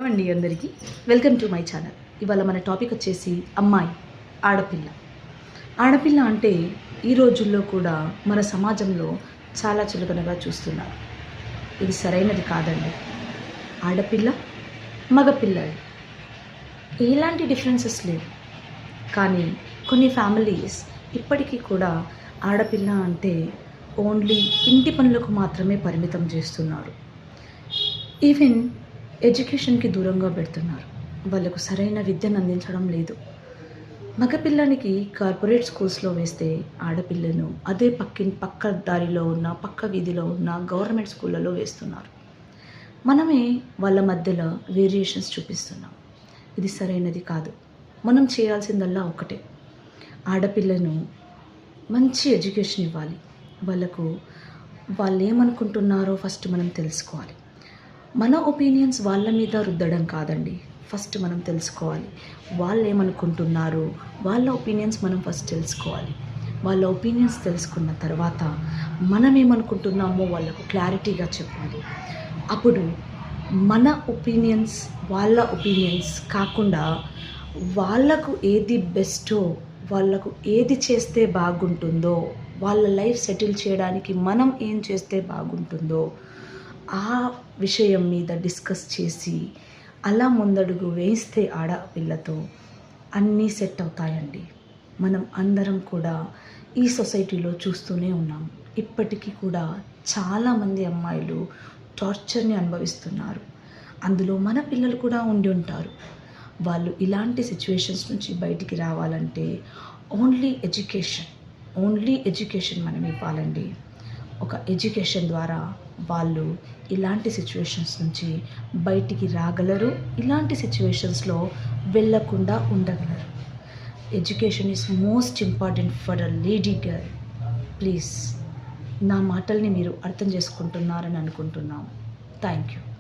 అండి అందరికీ welcome to my channel. ఇవాళ మన టాపిక్ వచ్చేసి అమ్మాయి, ఆడపిల్ల. ఆడపిల్ల అంటే ఈ రోజుల్లో కూడా మన సమాజంలో చాలా చులకనగా చూస్తున్నారు. ఇది సరైనది కాదండి. ఆడపిల్ల, మగపిల్లలు ఎలాంటి డిఫరెన్సెస్ లేవు. కానీ కొన్ని ఫ్యామిలీస్ ఇప్పటికీ కూడా ఆడపిల్ల అంటే ఓన్లీ ఇంటి పనులకు మాత్రమే పరిమితం చేస్తున్నారు. ఈవెన్ ఎడ్యుకేషన్కి దూరంగా పెడుతున్నారు. వాళ్ళకు సరైన విద్యను అందించడం లేదు. మగపిల్లానికి కార్పొరేట్ స్కూల్స్లో వేస్తే ఆడపిల్లను అదే పక్క దారిలో ఉన్న పక్క వీధిలో ఉన్న గవర్నమెంట్ స్కూళ్ళలో వేస్తున్నారు. మనమే వాళ్ళ మధ్యలో వేరియేషన్స్ చూపిస్తున్నాం. ఇది సరైనది కాదు. మనం చేయాల్సిందల్లా ఒకటే, ఆడపిల్లను మంచి ఎడ్యుకేషన్ ఇవ్వాలి. వాళ్ళు ఏమనుకుంటున్నారో ఫస్ట్ మనం తెలుసుకోవాలి. మన ఒపీనియన్స్ వాళ్ళ మీద రుద్దడం కాదండి. ఫస్ట్ మనం తెలుసుకోవాలి వాళ్ళు ఏమనుకుంటున్నారు. వాళ్ళ ఒపీనియన్స్ మనం ఫస్ట్ తెలుసుకోవాలి. వాళ్ళ ఒపీనియన్స్ తెలుసుకున్న తర్వాత మనం ఏమనుకుంటున్నామో వాళ్ళకు క్లారిటీగా చెప్పాలి. అప్పుడు మన ఒపీనియన్స్ వాళ్ళ ఒపీనియన్స్ కాకుండా వాళ్ళకు ఏది బెస్టో, వాళ్ళకు ఏది చేస్తే బాగుంటుందో, వాళ్ళ లైఫ్ సెటిల్ చేయడానికి మనం ఏం చేస్తే బాగుంటుందో ఆ విషయం మీద డిస్కస్ చేసి అలా ముందడుగు వేస్తే ఆడపిల్లతో అన్నీ సెట్ అవుతాయండి. మనం అందరం కూడా ఈ సొసైటీలో చూస్తూనే ఉన్నాం. ఇప్పటికీ కూడా చాలామంది అమ్మాయిలు టార్చర్ని అనుభవిస్తున్నారు. అందులో మన పిల్లలు కూడా ఉండి ఉంటారు. వాళ్ళు ఇలాంటి సిచ్యువేషన్స్ నుంచి బయటికి రావాలంటే ఓన్లీ ఎడ్యుకేషన్ మనం ఇవ్వాలండి. ఒక ఎడ్యుకేషన్ ద్వారా వాళ్ళు ఇలాంటి సిచ్యువేషన్స్ నుంచి బయటికి రాగలరు. ఇలాంటి సిచ్యువేషన్స్లో వెళ్ళకుండా ఉండగలరు. Education is most important for a lady girl. Please నా మాటల్ని మీరు అర్థం చేసుకుంటున్నారని అనుకుంటున్నాము. Thank you.